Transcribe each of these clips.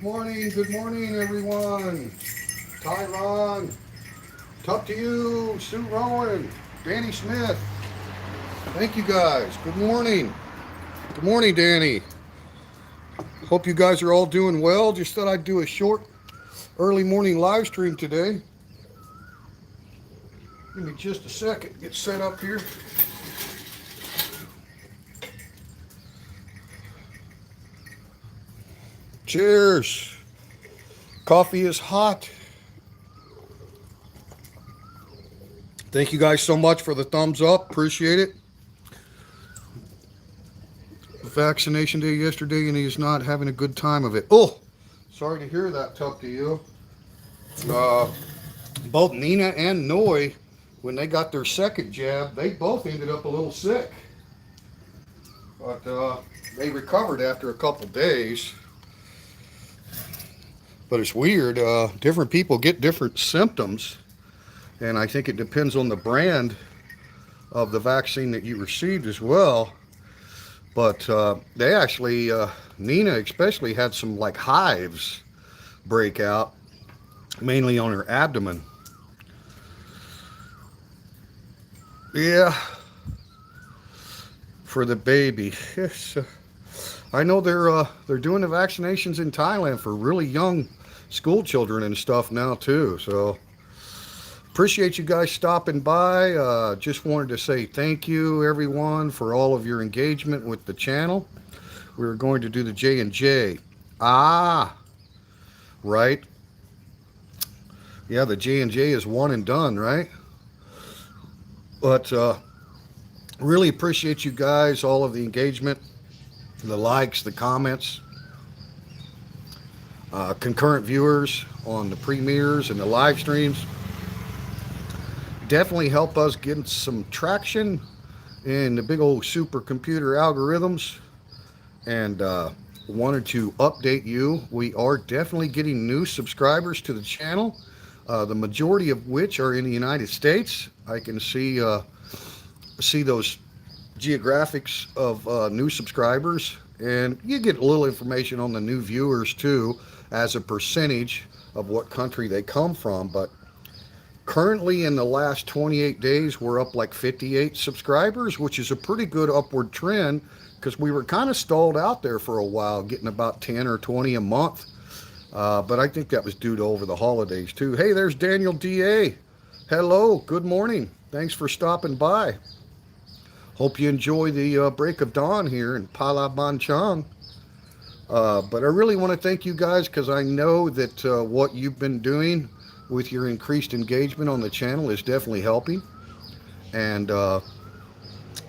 Good morning, everyone. Tyron, talk to you, Sue Rowan, Danny Smith. Thank you guys. Good morning. Good morning, Danny. Hope you guys are all doing well. Just thought I'd do a short early morning live stream today. Give me just a second, get set up here. Cheers. Coffee is hot. Thank you guys so much for the thumbs up. Appreciate it. Vaccination day yesterday, and he's not having a good time of it. Oh, sorry to hear that, Tuck to you. Both Nina and Noi, when they got their second jab, they both ended up a little sick. But they recovered after a couple days. But it's weird. Different people get different symptoms. And I think it depends on the brand of the vaccine that you received as well. But they actually, Nina especially, had some like hives break out, mainly on her abdomen. Yeah, for the baby. Yes. I know they're doing the vaccinations in Thailand for really young school children and stuff now too. So appreciate you guys stopping by. Just wanted to say thank you, everyone, for all of your engagement with the channel. We're going to do the J&J. Right. Yeah, the J&J is one and done, right? But really appreciate you guys, all of the engagement, the likes, the comments, concurrent viewers on the premieres and the live streams. Definitely help us get some traction in the big old supercomputer algorithms. And wanted to update you. We are definitely getting new subscribers to the channel, the majority of which are in the United States. I can see those geographics of new subscribers, and you get a little information on the new viewers too, as a percentage of what country they come from. But currently in the last 28 days, we're up like 58 subscribers, which is a pretty good upward trend, because we were kind of stalled out there for a while, getting about 10 or 20 a month. But I think that was due to over the holidays too. Hey, there's Daniel D.A. Hello, good morning. Thanks for stopping by. Hope you enjoy the break of dawn here in Phala Ban Chang. But I really want to thank you guys, because I know that what you've been doing with your increased engagement on the channel is definitely helping. And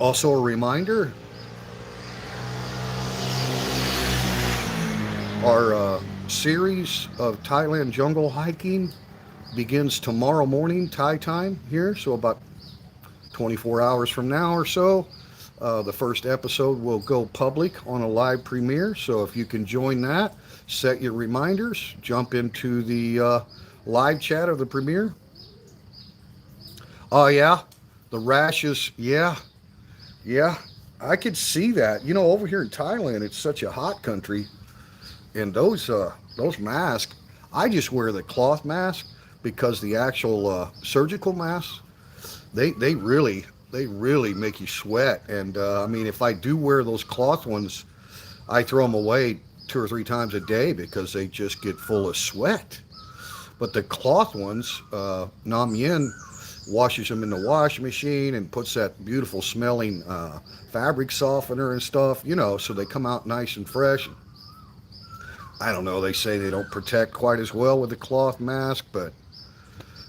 also a reminder, our series of Thailand jungle hiking begins tomorrow morning Thai time here, so about 24 hours from now or so. The first episode will go public on a live premiere, so if you can join that, set your reminders, jump into the live chat of the premiere. Oh yeah, the rashes, yeah, I could see that. You know, over here in Thailand, it's such a hot country, and those masks, I just wear the cloth mask, because the actual surgical masks, they really make you sweat. And I mean, if I do wear those cloth ones, I throw them away 2 or 3 times a day, because they just get full of sweat. But the cloth ones, Nam Yin washes them in the washing machine and puts that beautiful smelling fabric softener and stuff, you know, so they come out nice and fresh. I don't know, they say they don't protect quite as well with the cloth mask, but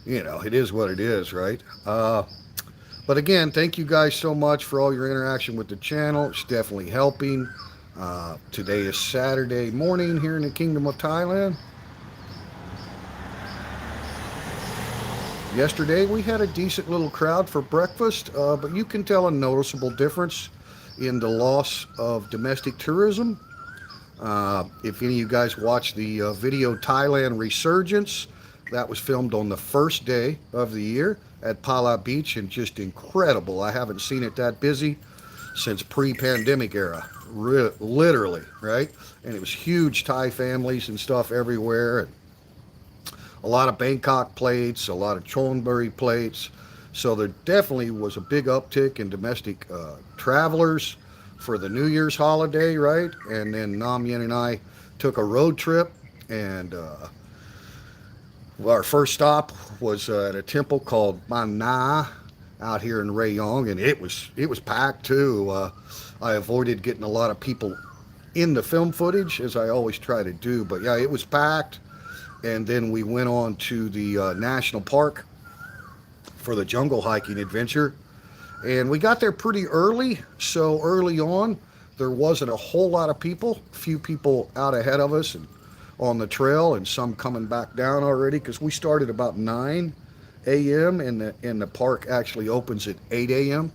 you know, it is what it is, right? But again, thank you guys so much for all your interaction with the channel. It's definitely helping. Today is Saturday morning here in the Kingdom of Thailand. Yesterday we had a decent little crowd for breakfast, but you can tell a noticeable difference in the loss of domestic tourism. If any of you guys watched the video Thailand Resurgence, that was filmed on the first day of the year at Phala Beach, and just incredible. I haven't seen it that busy since pre-pandemic era, literally, right? And it was huge Thai families and stuff everywhere, and a lot of Bangkok plates, a lot of Chonburi plates. So there definitely was a big uptick in domestic travelers for the New Year's holiday, right? And then Nam Yen and I took a road trip, and our first stop was at a temple called Mana out here in Rayong, and it was packed too. I avoided getting a lot of people in the film footage, as I always try to do, but yeah, it was packed. And then we went on to the national park for the jungle hiking adventure, and we got there pretty early. So early on, there wasn't a whole lot of people. A few people out ahead of us and on the trail, and some coming back down already because we started about 9 a.m. and the park actually opens at 8 a.m.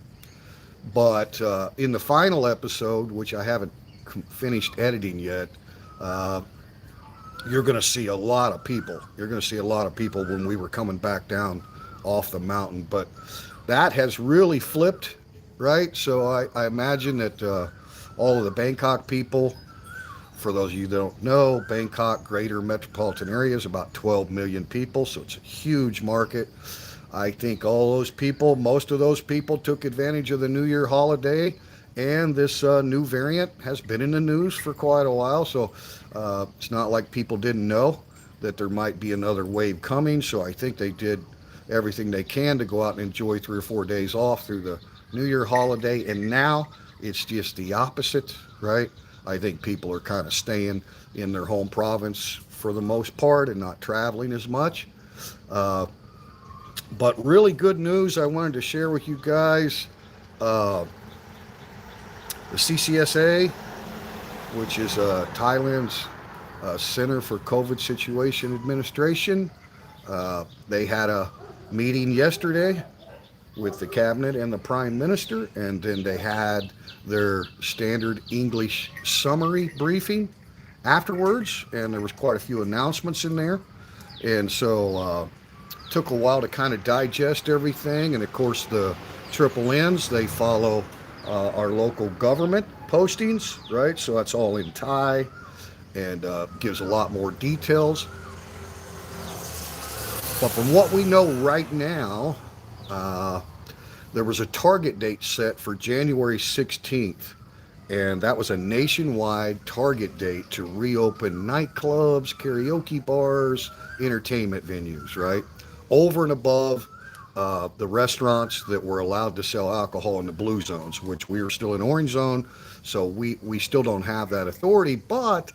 But in the final episode, which I haven't finished editing yet, you're going to see a lot of people. You're going to see a lot of people when we were coming back down off the mountain. But that has really flipped, right? So I imagine that all of the Bangkok people, for those of you that don't know, Bangkok greater metropolitan area is about 12 million people, so it's a huge market. I think all those people, most of those people took advantage of the New Year holiday, and this new variant has been in the news for quite a while, so it's not like people didn't know that there might be another wave coming. So I think they did everything they can to go out and enjoy 3 or 4 days off through the New Year holiday, and now it's just the opposite, right? I think people are kind of staying in their home province for the most part and not traveling as much. But really good news I wanted to share with you guys. Uh, the CCSA, which is Thailand's Center for COVID Situation Administration, they had a meeting yesterday with the cabinet and the prime minister, and then they had their standard English summary briefing afterwards, and there was quite a few announcements in there. And so took a while to kind of digest everything. And of course, the triple N's, they follow our local government postings, right? So that's all in Thai, and gives a lot more details. But from what we know right now, there was a target date set for January 16th, and that was a nationwide target date to reopen nightclubs, karaoke bars, entertainment venues, right? Over and above the restaurants that were allowed to sell alcohol in the blue zones, which we are still in orange zone, so we still don't have that authority. But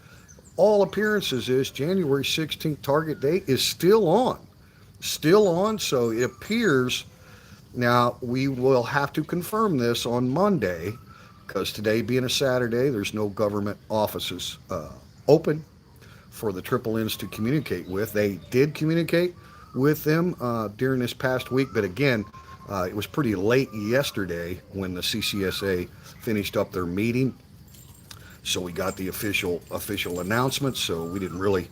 all appearances is January 16th target date is still on. Still on, so it appears. Now, we will have to confirm this on Monday, because today being a Saturday, there's no government offices open for the triple N's to communicate with. They did communicate with them during this past week, but again, it was pretty late yesterday when the CCSA finished up their meeting. So we got the official announcement, so we didn't really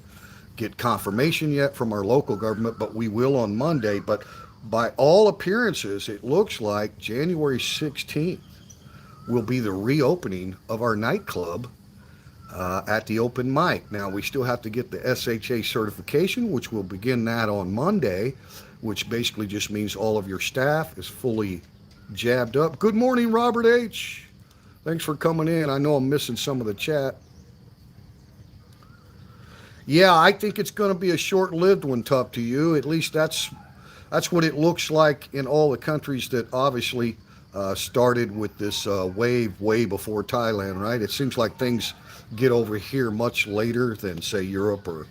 get confirmation yet from our local government, but we will on Monday. But by all appearances, it looks like January 16th will be the reopening of our nightclub at the open mic. Now, we still have to get the SHA certification, which will begin that on Monday, which basically just means all of your staff is fully jabbed up. Good morning, Robert H. Thanks for coming in. I know I'm missing some of the chat. Yeah, I think it's going to be a short-lived one, Tup, to you. At least that's what it looks like in all the countries that obviously started with this wave way before Thailand, right? It seems like things get over here much later than, say, Europe or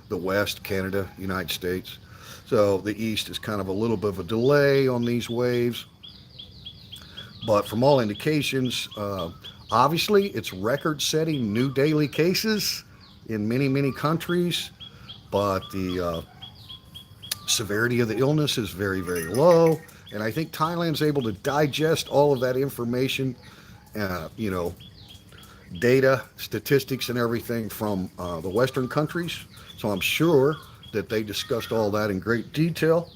the West, Canada, United States. So the East is kind of a little bit of a delay on these waves. But from all indications, obviously it's record-setting new daily cases in many, many countries, but the severity of the illness is very, very low. And I think Thailand's able to digest all of that information, data, statistics, and everything from the Western countries. So I'm sure that they discussed all that in great detail.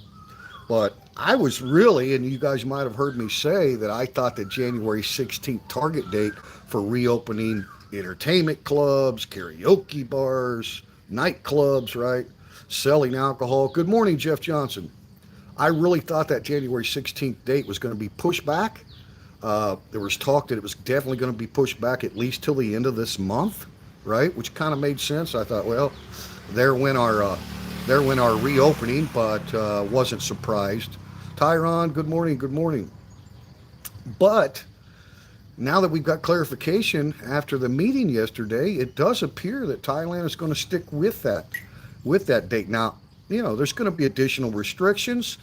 But I was really, and you guys might have heard me say that I thought the January 16th target date for reopening entertainment clubs, karaoke bars, nightclubs, right? Selling alcohol. Good morning, Jeff Johnson. I really thought that January 16th date was going to be pushed back. There was talk that it was definitely going to be pushed back at least till the end of this month, right? Which kind of made sense. I thought, well, there went our reopening, but wasn't surprised. Tyron, good morning, good morning. But now that we've got clarification after the meeting yesterday, it does appear that Thailand is going to stick with that date. Now, there's going to be additional restrictions,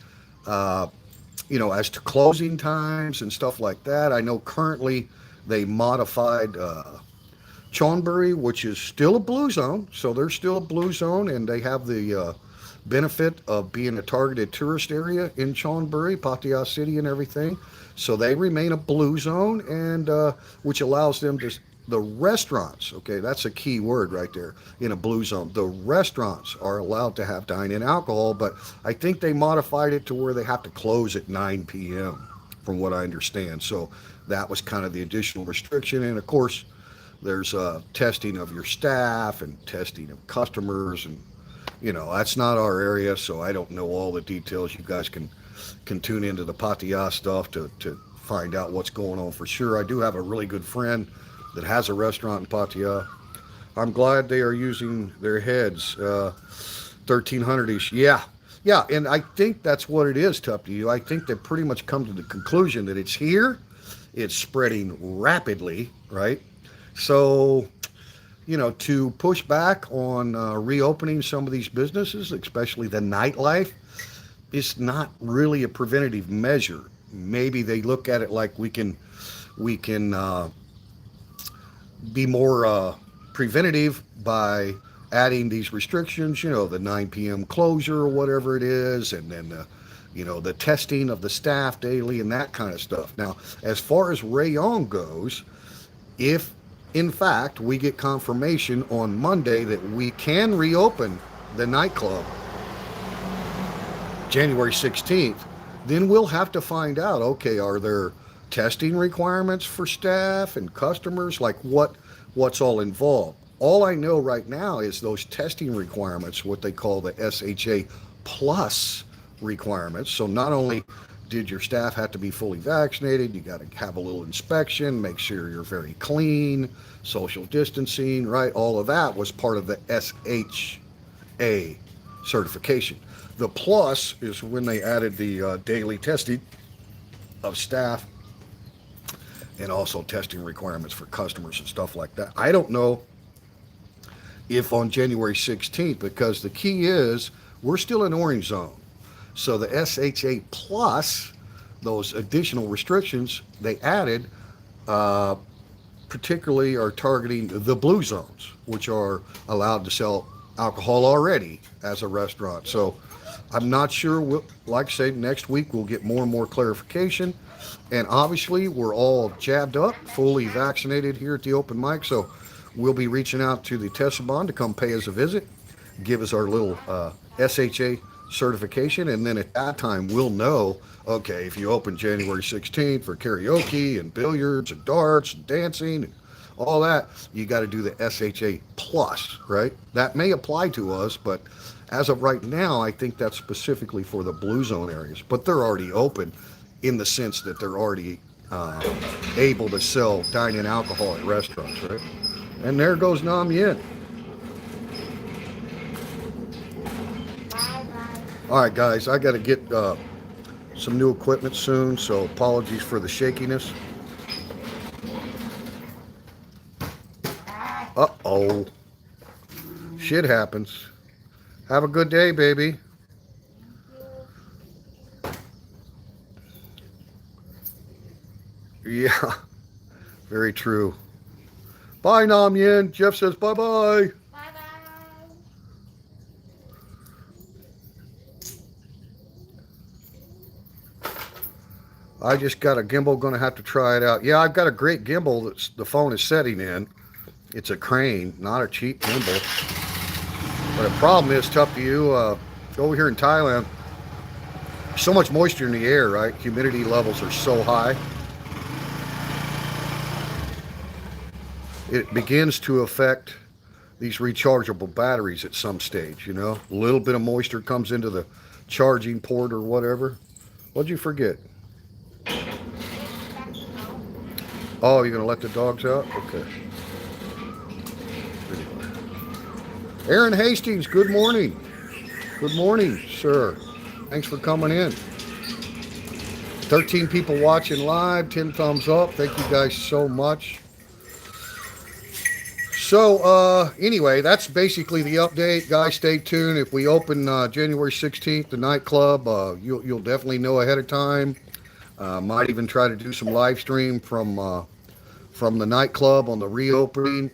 as to closing times and stuff like that. I know currently they modified Chonburi, which is still a blue zone. So they're still a blue zone, and they have the benefit of being a targeted tourist area in Chonburi, Pattaya City and everything. So they remain a blue zone, and which allows them to, the restaurants, okay, that's a key word right there, in a blue zone. The restaurants are allowed to have dine-in alcohol, but I think they modified it to where they have to close at 9 p.m., from what I understand. So that was kind of the additional restriction. And of course, there's testing of your staff and testing of customers, and that's not our area, so I don't know all the details. You guys can tune into the Pattaya stuff to find out what's going on for sure. I do have a really good friend that has a restaurant in Pattaya. I'm glad they are using their heads, 1300-ish. Yeah, and I think that's what it is, Tup to you. I think they've pretty much come to the conclusion that it's here, it's spreading rapidly, right? So, to push back on reopening some of these businesses, especially the nightlife, is not really a preventative measure. Maybe they look at it like we can be more preventative by adding these restrictions, the 9 p.m. closure or whatever it is, and then the testing of the staff daily and that kind of stuff. Now, as far as Rayong goes, if in fact we get confirmation on Monday that we can reopen the nightclub January 16th, then we'll have to find out, okay, are there testing requirements for staff and customers? Like what's all involved? All I know right now is those testing requirements, what they call the SHA plus requirements. So not only did your staff have to be fully vaccinated, you got to have a little inspection, make sure you're very clean, social distancing, right? All of that was part of the SHA certification. The plus is when they added the daily testing of staff and also testing requirements for customers and stuff like that. I don't know if on January 16th, because the key is we're still in orange zone. So the SHA plus, those additional restrictions they added, particularly are targeting the blue zones, which are allowed to sell alcohol already as a restaurant. So I'm not sure. Like I said, next week we'll get more and more clarification. And obviously we're all jabbed up, fully vaccinated here at the Open Mic. So we'll be reaching out to the Tesabon to come pay us a visit, give us our little SHA certification, and then at that time we'll know, okay, if you open January 16th for karaoke and billiards and darts and dancing and all that, you got to do the SHA plus, right? That may apply to us, but as of right now, I think that's specifically for the blue zone areas. But they're already open in the sense that they're already able to sell dine-in alcohol at restaurants, right? And there goes Nam Yin. All right, guys, I got to get some new equipment soon, so apologies for the shakiness. Uh-oh. Shit happens. Have a good day, baby. Yeah, very true. Bye, Nam Yin. Jeff says bye-bye. I just got a gimbal, going to have to try it out. Yeah, I've got a great gimbal that the phone is setting in. It's a crane, not a cheap gimbal. But the problem is, tough to you, over here in Thailand, So much moisture in the air, right? Humidity levels are so high. It begins to affect these rechargeable batteries at some stage, you know? A little bit of moisture comes into the charging port or whatever. What'd you forget? Oh, you're going to let the dogs out? Okay. Aaron Hastings, good morning. Good morning, sir. Thanks for coming in. 13 people watching live, 10 thumbs up. Thank you guys so much. So, anyway, that's basically the update. Guys, stay tuned. If we open January 16th, the nightclub, you'll definitely know ahead of time. Might even try to do some live stream from the nightclub on the reopening.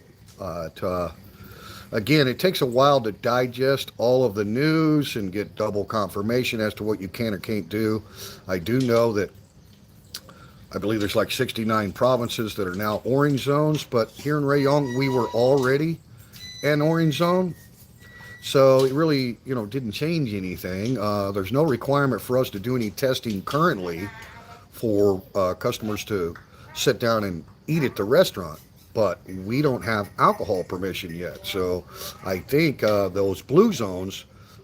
Again, it takes a while to digest all of the news and get double confirmation as to what you can or can't do. I do know that I believe there's like 69 provinces that are now orange zones, but here in Rayong, we were already an orange zone. So it really, didn't change anything. There's no requirement for us to do any testing currently for customers to sit down and eat at the restaurant. But we don't have alcohol permission yet. So I think those blue zones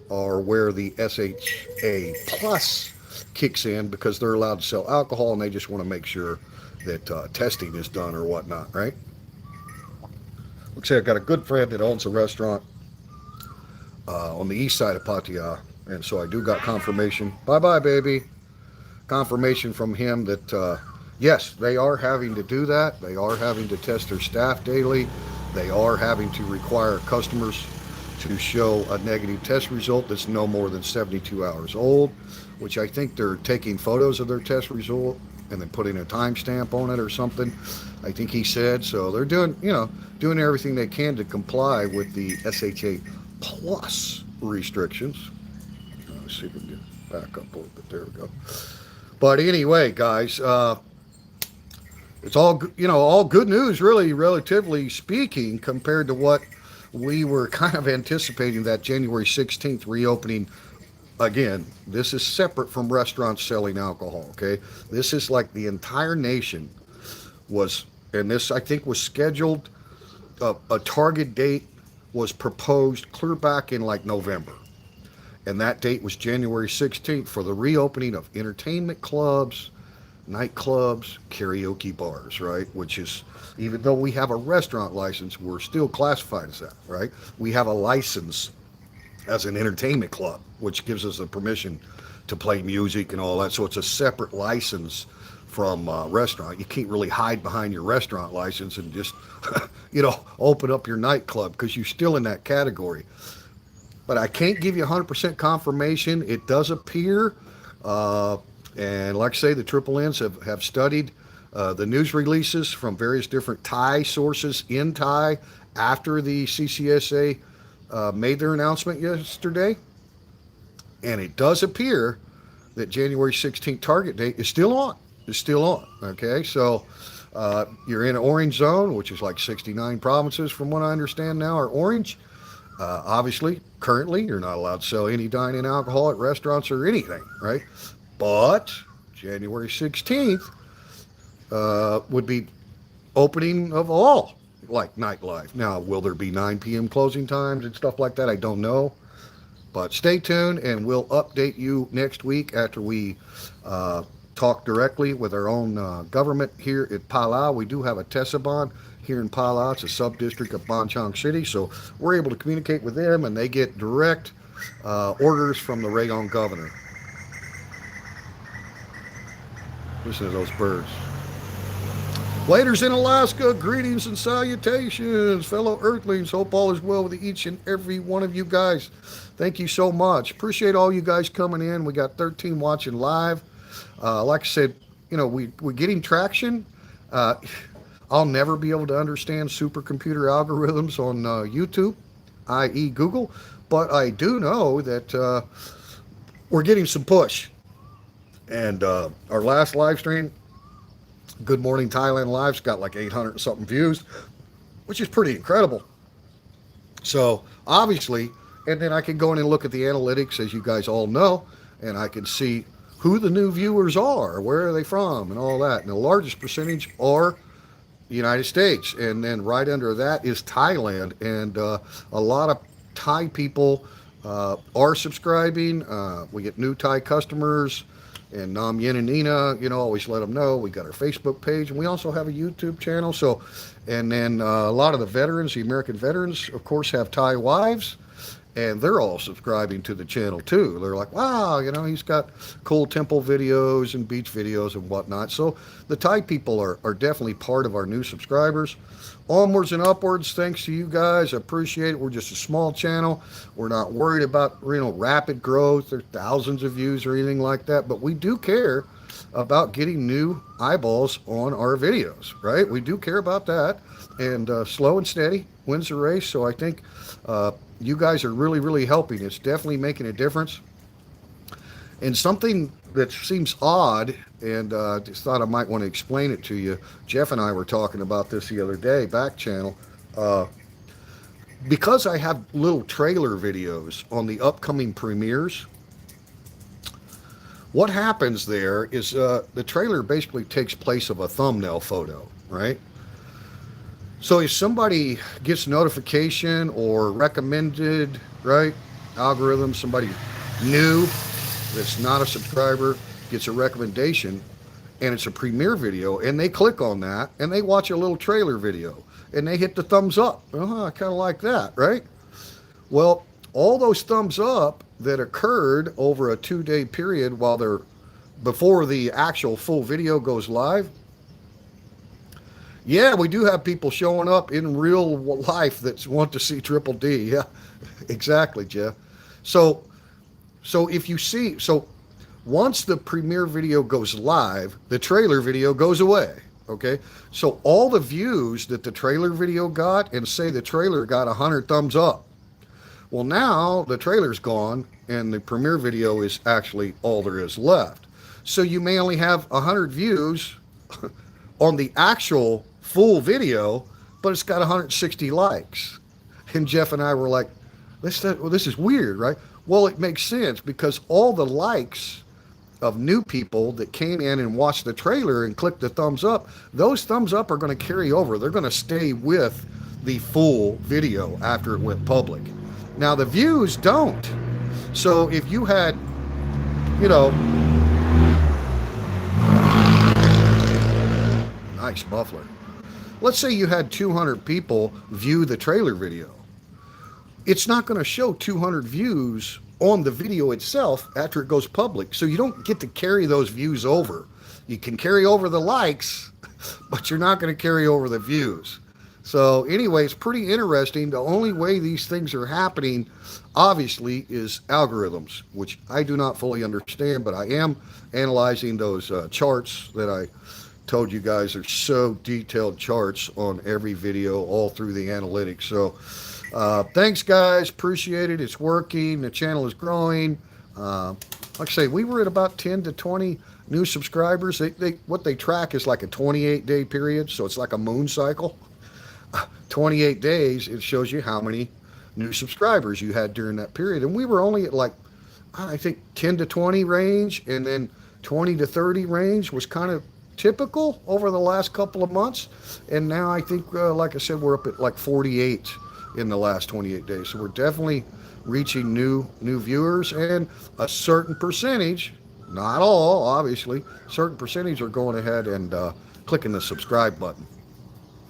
are where the SHA plus kicks in because they're allowed to sell alcohol and they just want to make sure that testing is done or whatnot, right? Looks like I've got a good friend that owns a restaurant on the east side of Pattaya, and so I do got confirmation. Bye-bye, baby. Confirmation from him that, yes, they are having to do that. They are having to test their staff daily. They are having to require customers to show a negative test result that's no more than 72 hours old, which I think they're taking photos of their test result and then putting a timestamp on it or something. I think he said so. They're doing everything they can to comply with the SHA plus restrictions. Let's see if we can get back up a little bit. There we go. But anyway, guys, it's all good news, really, relatively speaking, compared to what we were kind of anticipating that January 16th reopening. Again, this is separate from restaurants selling alcohol, okay? This is like the entire nation was, and this I think was scheduled, a target date was proposed clear back in like November. And that date was January 16th for the reopening of entertainment clubs, nightclubs, karaoke bars, right? Which is, even though we have a restaurant license, we're still classified as that, right? We have a license as an entertainment club, which gives us the permission to play music and all that. So it's a separate license from restaurant. You can't really hide behind your restaurant license and just, open up your nightclub because you're still in that category. But I can't give you 100% confirmation. It does appear, and like I say, the Triple N's have studied the news releases from various different Thai sources in Thai after the CCSA made their announcement yesterday. And it does appear that January 16th target date is still on. It's still on. Okay, so you're in an orange zone, which is like 69 provinces from what I understand now are orange. Obviously, currently, you're not allowed to sell any dine-in alcohol at restaurants or anything, right? But January 16th would be opening of all, like nightlife. Now, will there be 9 p.m. closing times and stuff like that? I don't know. But stay tuned, and we'll update you next week after we talk directly with our own government here at Phala. We do have a Tesabon here in Phala. It's a sub-district of Chang City, so we're able to communicate with them, and they get direct orders from the Rayong governor. Listen to those birds. Laters in Alaska, greetings and salutations, fellow Earthlings. Hope all is well with each and every one of you guys. Thank you so much. Appreciate all you guys coming in. We got 13 watching live. Like I said, we're getting traction. I'll never be able to understand supercomputer algorithms on YouTube, i.e. Google, but I do know that we're getting some push. And our last live stream, Good Morning Thailand Live's got like 800 and something views, which is pretty incredible. So obviously, and then I can go in and look at the analytics, as you guys all know, and I can see who the new viewers are, where are they from, and all that. And the largest percentage are the United States, and then right under that is Thailand, and a lot of Thai people are subscribing. We get new Thai customers, and Nam Yin and Nina, always let them know. We got our Facebook page, and we also have a YouTube channel. So, and then a lot of the veterans, the American veterans, of course, have Thai wives, and they're all subscribing to the channel too. They're like, wow, he's got cool temple videos and beach videos and whatnot. So the Thai people are definitely part of our new subscribers. Onwards and upwards, thanks to you guys. I appreciate it. We're just a small channel. We're not worried about rapid growth or thousands of views or anything like that, but we do care about getting new eyeballs on our videos, right? We do care about that, and slow and steady wins the race. So I think you guys are really, really helping. It's definitely making a difference. And something that seems odd, and just thought I might want to explain it to you. Jeff and I were talking about this the other day, back channel. Because I have little trailer videos on the upcoming premieres, what happens there is the trailer basically takes place of a thumbnail photo, right? So if somebody gets notification or recommended, right, algorithm, somebody new that's not a subscriber gets a recommendation, and it's a premiere video, and they click on that, and they watch a little trailer video, and they hit the thumbs up. Oh, I kind of like that, right? Well, all those thumbs up that occurred over a 2-day period before the actual full video goes live, yeah, we do have people showing up in real life that want to see Triple D. Yeah, exactly, Jeff. So if you see, once the premiere video goes live, the trailer video goes away. Okay, so all the views that the trailer video got, and say the trailer got 100 thumbs up, well, now the trailer's gone and the premiere video is actually all there is left. So you may only have 100 views on the actual full video, but it's got 160 likes. And Jeff and I were like, this is weird, right? Well, it makes sense, because all the likes of new people that came in and watched the trailer and clicked the thumbs up, those thumbs up are going to carry over. They're going to stay with the full video after it went public. Now the views don't. So if you had, nice muffler. Let's say you had 200 people view the trailer video. It's not going to show 200 views on the video itself after it goes public. So you don't get to carry those views over. You can carry over the likes, but you're not going to carry over the views. So anyway, it's pretty interesting. The only way these things are happening, obviously, is algorithms, which I do not fully understand, but I am analyzing those charts that I told you guys are so detailed charts on every video all through the analytics. So thanks, guys. Appreciate it. It's working. The channel is growing. Like I say, we were at about 10 to 20 new subscribers. What they track is like a 28-day period, so it's like a moon cycle. 28 days, it shows you how many new subscribers you had during that period. And we were only at like, I think 10 to 20 range, and then 20 to 30 range was kind of typical over the last couple of months. And now I think, like I said, we're up at like 48 in the last 28 days. So we're definitely reaching new viewers, and a certain percentage, not all, obviously, certain percentage are going ahead and clicking the subscribe button.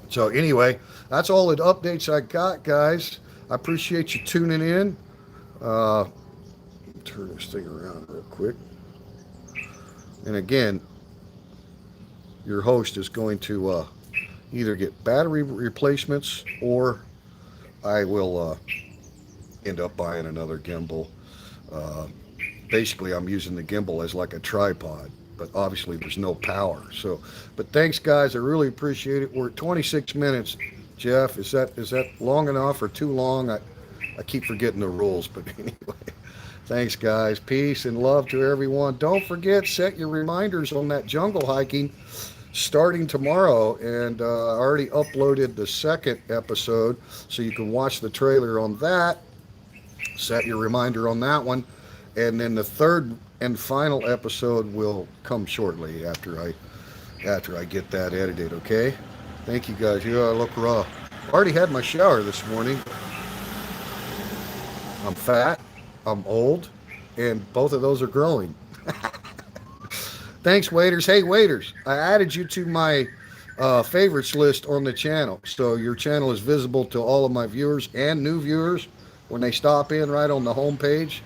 So anyway, that's all the updates I got, guys. I appreciate you tuning in. Turn this thing around real quick. And again, your host is going to either get battery replacements, or I will end up buying another gimbal. Basically, I'm using the gimbal as like a tripod, but obviously there's no power. So, but thanks, guys. I really appreciate it. We're at 26 minutes. Jeff, is that long enough or too long? I keep forgetting the rules, but anyway. Thanks, guys. Peace and love to everyone. Don't forget, set your reminders on that jungle hiking starting tomorrow. And I already uploaded the second episode, so you can watch the trailer on that. Set your reminder on that one. and then the third and final episode will come shortly after I get that edited. Okay. Thank you guys. You look raw. Already had my shower this morning. I'm fat. I'm old, and both of those are growing. Thanks, waiters. Hey, waiters, I added you to my favorites list on the channel. So your channel is visible to all of my viewers and new viewers when they stop in right on the homepage,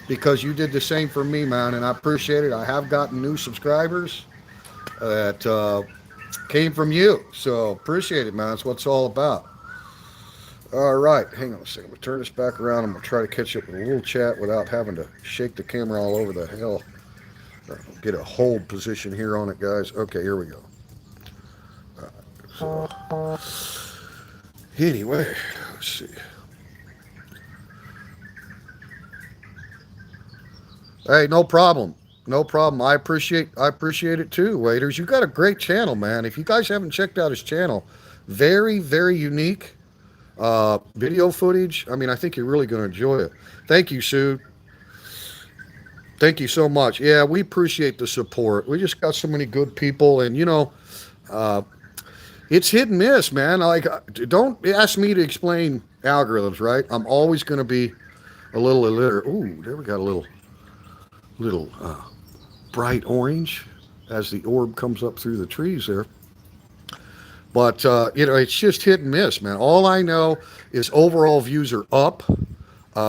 because you did the same for me, man, and I appreciate it. I have gotten new subscribers that came from you. So appreciate it, man. That's what it's all about. All right, hang on a second. We'll turn this back around. I'm going to try to catch up with a little chat without having to shake the camera all over the hell. Get a hold position here on it, guys. Okay, here we go. All right, so, anyway, let's see. Hey, no problem. No problem. I appreciate it too, waiters. You got a great channel, man. If you guys haven't checked out his channel, very, very unique video footage. I mean, I think you're really going to enjoy it. Thank you, Sue. Thank you so much. Yeah, we appreciate the support. We just got so many good people, and it's hit and miss, man. Like, don't ask me to explain algorithms, right? I'm always going to be a little illiterate. Ooh, there we got a little bright orange as the orb comes up through the trees there. But it's just hit and miss, man. All I know is overall views are up.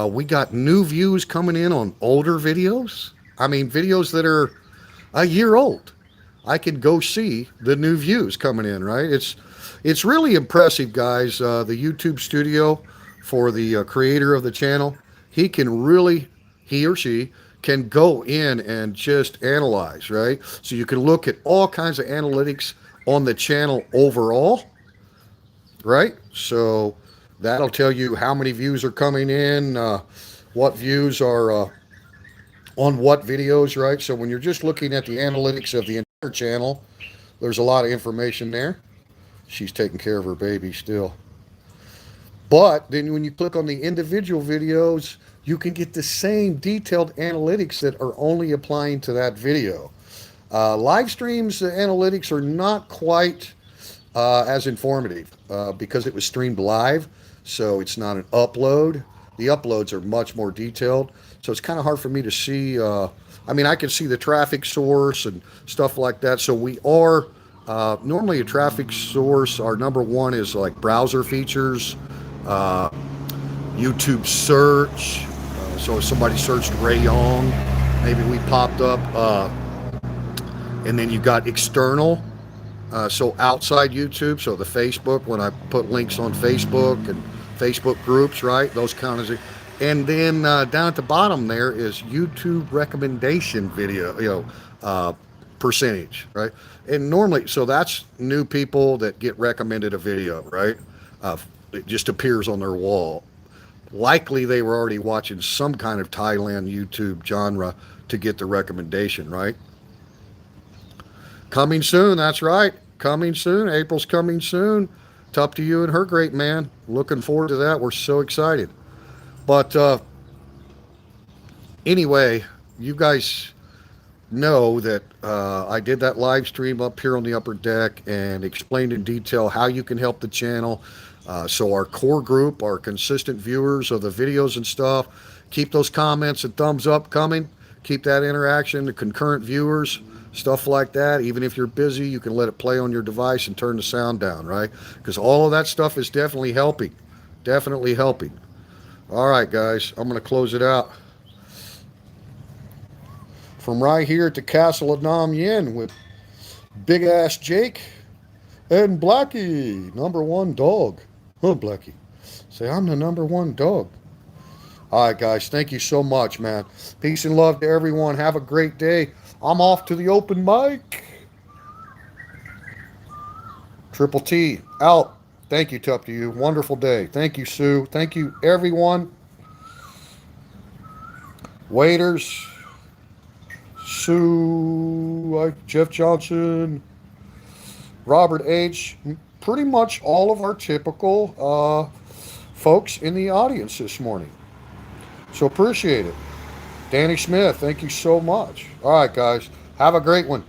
We got new views coming in on older videos. I mean, videos that are a year old. I can go see the new views coming in, right? It's really impressive, guys. The YouTube studio for the creator of the channel, he or she can go in and just analyze, right? So you can look at all kinds of analytics on the channel overall, right? So that'll tell you how many views are coming in, what views are on what videos, right? So when you're just looking at the analytics of the entire channel, there's a lot of information there. She's taking care of her baby still. But then when you click on the individual videos, you can get the same detailed analytics that are only applying to that video. Live streams, the analytics are not quite as informative because it was streamed live, so it's not an upload. The uploads are much more detailed, so it's kind of hard for me to see. I mean, I can see the traffic source and stuff like that. So we are normally a traffic source. Our number one is like browser features, YouTube search. So if somebody searched Rayong, maybe we popped up. And then you got external. So outside YouTube, so the Facebook, when I put links on Facebook and Facebook groups, right? Those kind of things. And then down at the bottom there is YouTube recommendation video, percentage, right? And normally, so that's new people that get recommended a video, right? It just appears on their wall. Likely they were already watching some kind of Thailand YouTube genre to get the recommendation, right? Coming soon, that's right. Coming soon. April's coming soon. It's up to you and her great man. Looking forward to that. We're so excited. But anyway, you guys know that I did that live stream up here on the upper deck and explained in detail how you can help the channel. So our core group, our consistent viewers of the videos and stuff, keep those comments and thumbs up coming. Keep that interaction, the concurrent viewers, stuff like that. Even if you're busy, you can let it play on your device and turn the sound down, right? Because all of that stuff is definitely helping. Definitely helping. All right, guys, I'm going to close it out. From right here at the Castle of Nam Yen with Big Ass Jake and Blackie, number one dog. Oh, Blackie. Say, I'm the number one dog. All right, guys, thank you so much, man. Peace and love to everyone. Have a great day. I'm off to the open mic. Triple T, out. Thank you, Tup to you. Wonderful day. Thank you, Sue. Thank you, everyone. Waiters, Sue, Jeff Johnson, Robert H. Pretty much all of our typical folks in the audience this morning. So appreciate it. Danny Smith, thank you so much. All right, guys. Have a great one.